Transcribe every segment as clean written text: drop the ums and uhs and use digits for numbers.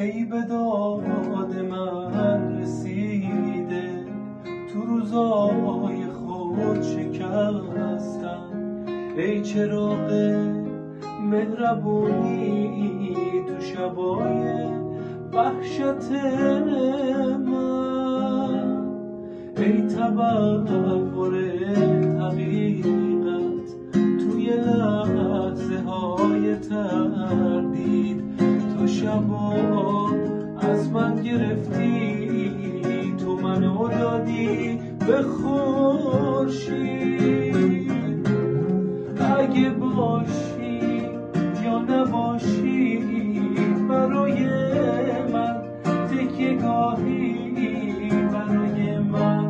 ای به داد من رسیده، تو روزای خود شکستم. ای چراغ مهربونی تو شبای وحشت من، ای تبخور حقیقت توی لحظه های تردید. تو شبا از من گرفتی، تو منو دادی به خورشید. اگه باشی یا نباشی برای من تکیه گاهی، برای من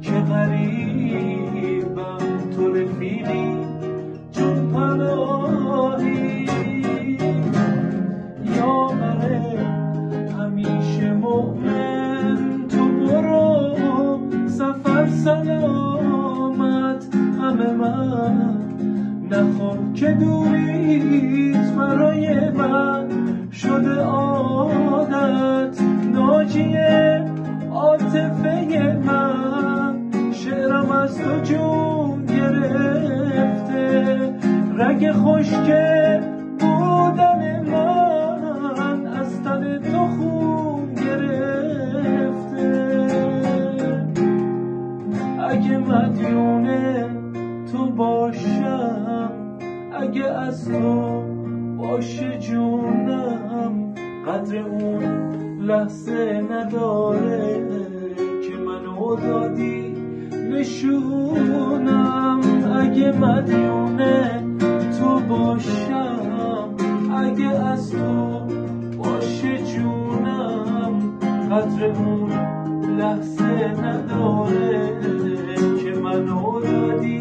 که غریبم تو رفیقی جون پناهی. یا بره همیشه مؤمن، تو برو سفر سلامت. همه من نخواه که دوریت برای من شده عادت. ناجیه عاطفه من، شعرم از تو جون گرفته. رگ خشک بودن من از تن تو خون گرفته. اگه مدیونه تو باشم، اگه از تو باشه جونم، قدر اون لحظه نداره که منو دادی نشونم. اگه مدیونه تو باشم، اگه از تو باشه جونم، قدر اون لحظه نداره که منو دادی